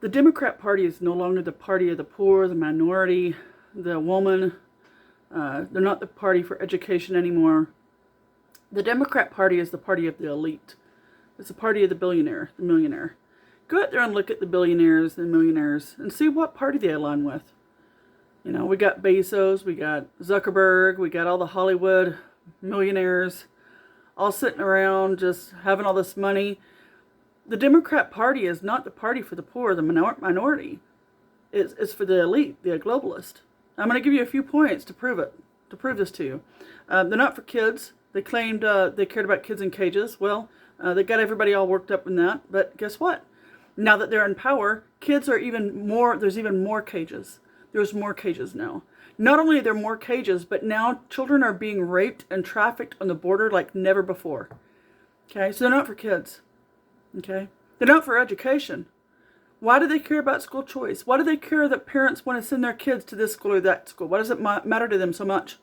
The Democrat Party is no longer the party of the poor, the minority, the woman. They're not the party for education anymore. The Democrat Party is the party of the elite. It's the party of the billionaire, the millionaire. Go out there and look at the billionaires and millionaires and see what party they align with. You know, we got Bezos, we got Zuckerberg, we got all the Hollywood millionaires all sitting around just having all this money. The Democrat Party is not the party for the poor, the minority. It's for the elite, the globalist. I'm going to give you a few points to prove it, to prove this to you. They're not for kids. They claimed they cared about kids in cages. Well, they got everybody all worked up in that. But guess what? Now that they're in power, kids are even more, there's even more cages. There's more cages now. Not only are there more cages, but now children are being raped and trafficked on the border like never before. Okay, so they're not for kids. Okay, they're not for education. Why do they care about school choice? Why do they care that parents want to send their kids to this school or that school? Why does it matter to them so much?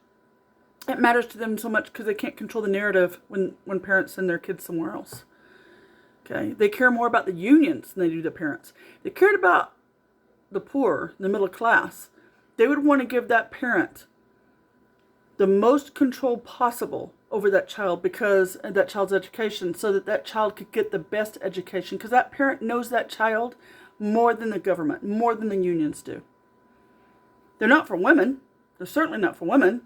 It matters to them so much because they can't control the narrative when parents send their kids somewhere else. Okay, they care more about the unions than they do the parents. They cared about the poor, the middle class. They would want to give that parent the most control possible over that child because of that child's education, so that that child could get the best education, because that parent knows that child more than the government, more than the unions do. They're not for women. They're certainly not for women.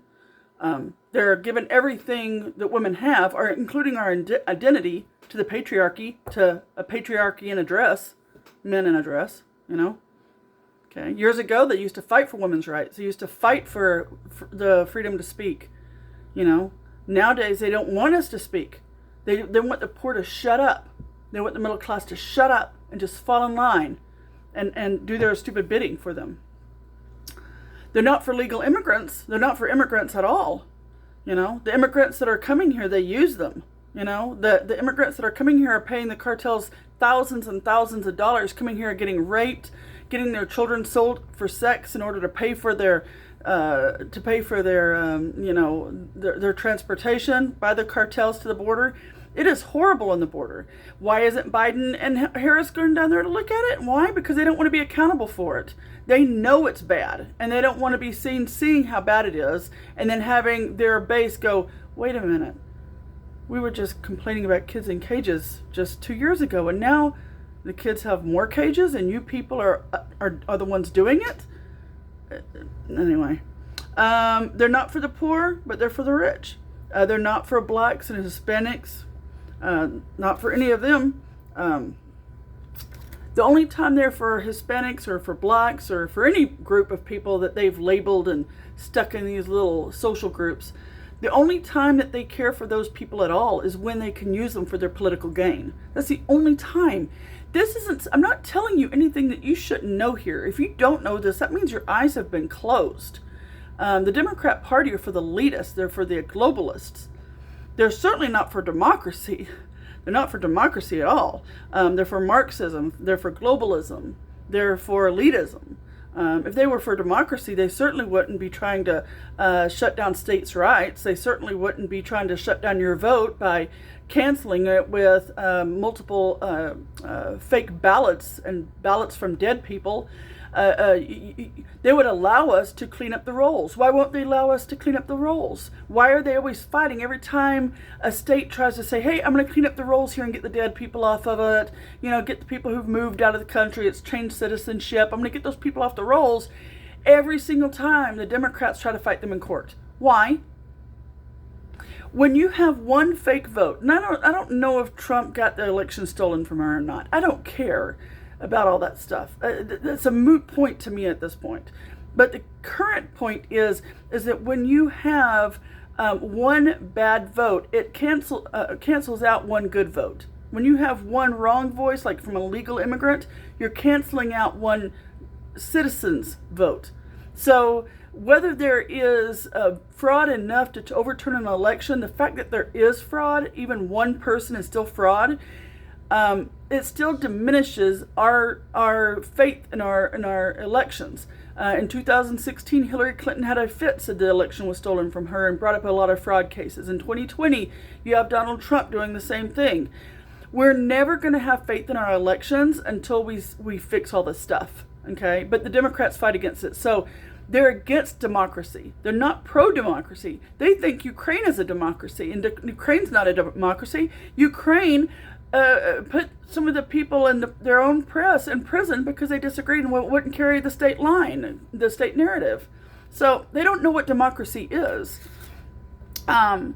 They're given everything that women have, or including our identity, to the patriarchy, to a patriarchy in a dress, men in a dress, you know. Okay. Years ago, they used to fight for women's rights. They used to fight for the freedom to speak, you know. Nowadays, they don't want us to speak. They want the poor to shut up. They want the middle class to shut up and just fall in line and do their stupid bidding for them. They're not for legal immigrants. They're not for immigrants at all. You know, the immigrants that are coming here, they use them. You know, the immigrants that are coming here are paying the cartels thousands and thousands of dollars, coming here getting raped, getting their children sold for sex in order to pay for their you know, their transportation by the cartels to the border. It is horrible on the border. Why isn't Biden and Harris going down there to look at it? Why? Because they don't want to be accountable for it. They know it's bad, and they don't want to be seen seeing how bad it is, and then having their base go, wait a minute, we were just complaining about kids in cages just 2 years ago, and now the kids have more cages, and you people are the ones doing it? Anyway, they're not for the poor, but they're for the rich. They're not for blacks and Hispanics, not for any of them. The only time they're for Hispanics or for blacks or for any group of people that they've labeled and stuck in these little social groups, the only time that they care for those people at all is when they can use them for their political gain. That's the only time. This isn't, I'm not telling you anything that you shouldn't know here. If you don't know this, that means your eyes have been closed. The Democrat Party are for the elitists. They're for the globalists. They're certainly not for democracy. They're not for democracy at all. They're for Marxism. They're for globalism. They're for elitism. If they were for democracy, they certainly wouldn't be trying to shut down states' rights. They certainly wouldn't be trying to shut down your vote by canceling it with multiple fake ballots and ballots from dead people. They would allow us to clean up the rolls. Why won't they allow us to clean up the rolls? Why are they always fighting every time a state tries to say, hey, I'm going to clean up the rolls here and get the dead people off of it, you know, get the people who've moved out of the country, it's changed citizenship, I'm going to get those people off the rolls. Every single time the Democrats try to fight them in court. Why? When you have one fake vote, and I don't know if Trump got the election stolen from her or not. I don't care about all that stuff. That's a moot point to me at this point. But the current point is that when you have one bad vote, it cancels out one good vote. When you have one wrong voice, like from a legal immigrant, you're canceling out one citizen's vote. So whether there is fraud enough to overturn an election, the fact that there is fraud, even one person is still fraud, it still diminishes our faith in our elections. In 2016, Hillary Clinton had a fit, said the election was stolen from her, and brought up a lot of fraud cases. In 2020, you have Donald Trump doing the same thing. We're never going to have faith in our elections until we fix all this stuff, okay? But the Democrats fight against it. So they're against democracy. They're not pro-democracy. They think Ukraine is a democracy, and Ukraine's not a democracy. Ukraine put some of the people in their own press in prison because they disagreed and wouldn't carry the state line, the state narrative. So they don't know what democracy is. They're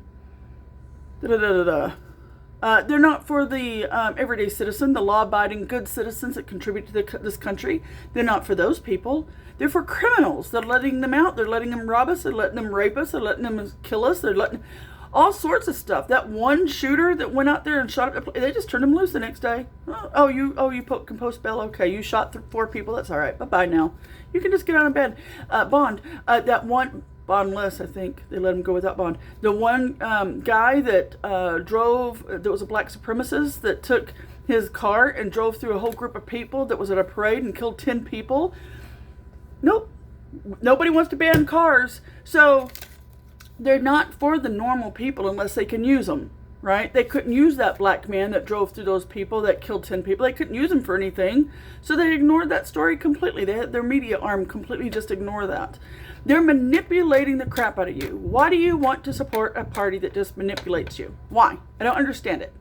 not for the everyday citizen, the law-abiding good citizens that contribute to this country. They're not for those people. They're for criminals. They're letting them out. They're letting them rob us. They're letting them rape us. They're letting them kill us. They're letting all sorts of stuff. That one shooter that went out there and shot up, they just turned him loose the next day. You can post bail. Okay, you shot 4 people. That's all right. Bye-bye now. You can just get out of bed. Bond. That one... Bondless, I think. They let him go without bond. The one guy that that was a black supremacist that took his car and drove through a whole group of people that was at a parade and killed 10 people. Nope. Nobody wants to ban cars. So they're not for the normal people unless they can use them, right? They couldn't use that black man that drove through those people that killed 10 people. They couldn't use him for anything. So they ignored that story completely. They had their media arm completely just ignore that. They're manipulating the crap out of you. Why do you want to support a party that just manipulates you? Why? I don't understand it.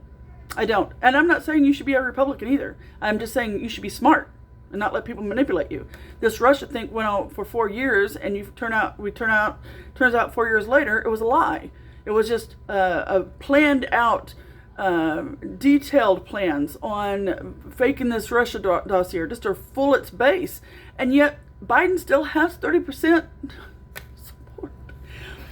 I don't. And I'm not saying you should be a Republican either. I'm just saying you should be smart and not let people manipulate you. This Russia thing went on for 4 years, and turns out 4 years later, it was a lie. It was just a planned out, detailed plans on faking this Russia dossier, just to fool its base. And yet, Biden still has 30% support.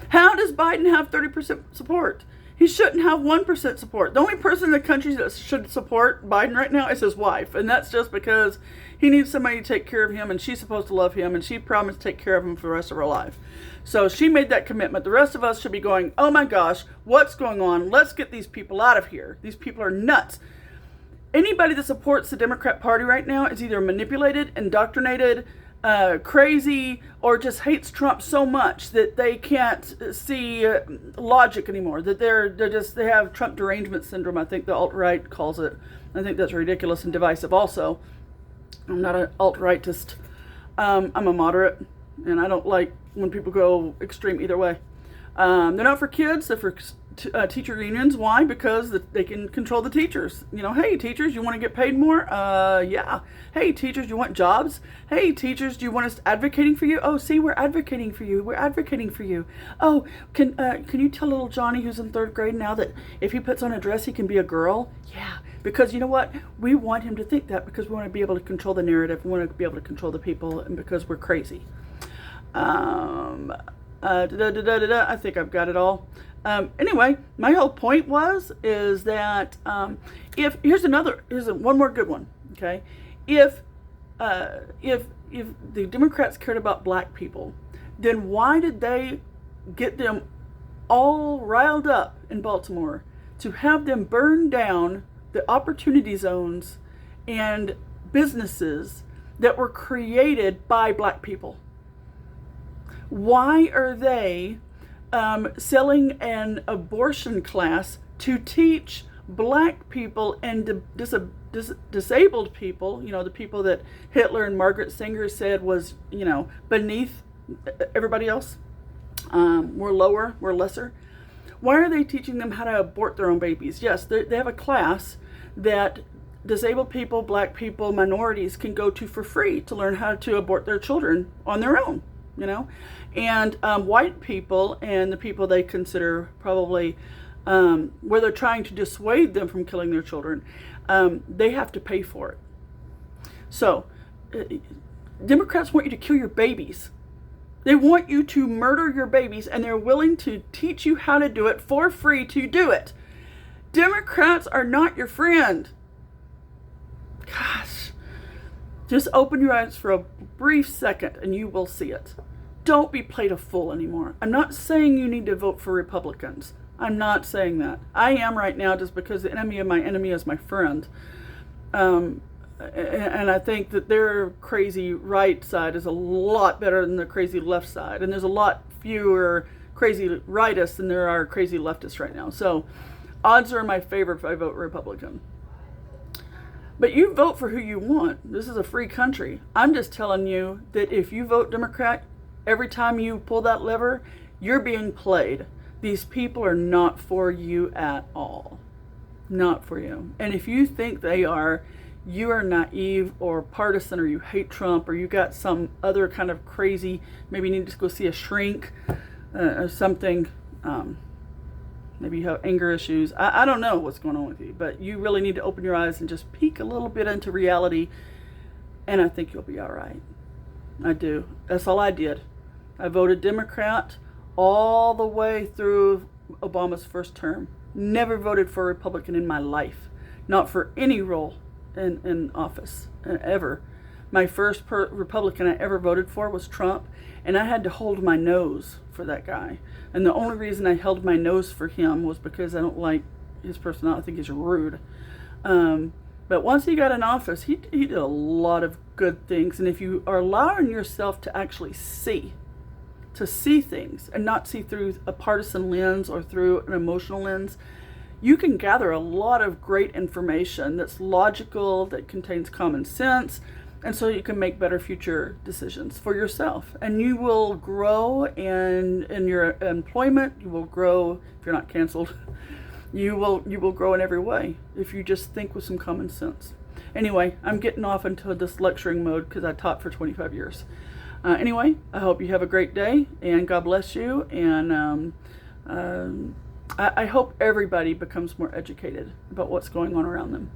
How does Biden have 30% support? He shouldn't have 1% support. The only person in the country that should support Biden right now is his wife. And that's just because he needs somebody to take care of him, and she's supposed to love him, and she promised to take care of him for the rest of her life. So she made that commitment. The rest of us should be going, oh my gosh, what's going on? Let's get these people out of here. These people are nuts. Anybody that supports the Democrat Party right now is either manipulated, indoctrinated, crazy, or just hates Trump so much that they can't see logic anymore. That they have Trump derangement syndrome, I think the alt-right calls it. I think that's ridiculous and divisive also. I'm not an alt-rightist. I'm a moderate, and I don't like when people go extreme either way. They're not for kids, they're for teacher unions. Why? Because they can control the teachers. You know, hey teachers, you want to get paid more? Yeah. Hey teachers, you want jobs? Hey teachers, do you want us advocating for you? Oh, see, we're advocating for you. We're advocating for you. Oh, can you tell little Johnny who's in 3rd grade now that if he puts on a dress, he can be a girl? Yeah. Because you know what? We want him to think that because we want to be able to control the narrative. We want to be able to control the people, and because we're crazy. I think I've got it all. Anyway, my whole point is that here's one more good one. Okay, if the Democrats cared about black people, then why did they get them all riled up in Baltimore to have them burn down the opportunity zones and businesses that were created by black people? Why are they selling an abortion class to teach black people and disabled people, you know, the people that Hitler and Margaret Sanger said was, you know, beneath everybody else? We're lower, we're lesser. Why are they teaching them how to abort their own babies? Yes, they have a class that disabled people, black people, minorities can go to for free to learn how to abort their children on their own, you know. And white people and the people they consider probably where they're trying to dissuade them from killing their children, they have to pay for it. So Democrats want you to kill your babies. They want you to murder your babies, and they're willing to teach you how to do it for free to do it. Democrats are not your friend. Gosh, just open your eyes for a brief second and you will see it. Don't be played a fool anymore. I'm not saying you need to vote for Republicans. I'm not saying that. I am right now just because the enemy of my enemy is my friend. And I think that their crazy right side is a lot better than the crazy left side. And there's a lot fewer crazy rightists than there are crazy leftists right now. So odds are in my favor if I vote Republican. But you vote for who you want. This is a free country. I'm just telling you that if you vote Democrat, every time you pull that lever, you're being played. These people are not for you at all. Not for you. And if you think they are, you are naive or partisan, or you hate Trump, or you got some other kind of crazy, maybe you need to go see a shrink or something. Maybe you have anger issues. I don't know what's going on with you, but you really need to open your eyes and just peek a little bit into reality, and I think you'll be all right. I do. That's all I did. I voted Democrat all the way through Obama's first term. Never voted for a Republican in my life. Not for any role in office, ever. My first Republican I ever voted for was Trump, and I had to hold my nose for that guy. And the only reason I held my nose for him was because I don't like his personality. I think he's rude. But once he got in office, he did a lot of good things. And if you are allowing yourself to actually see things and not see through a partisan lens or through an emotional lens, you can gather a lot of great information that's logical, that contains common sense, and so you can make better future decisions for yourself. And you will grow in your employment. You will grow if you're not canceled. You will grow in every way if you just think with some common sense. Anyway, I'm getting off into this lecturing mode because I taught for 25 years. Anyway, I hope you have a great day, and God bless you. And I hope everybody becomes more educated about what's going on around them.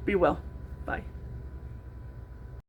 Be well. Bye.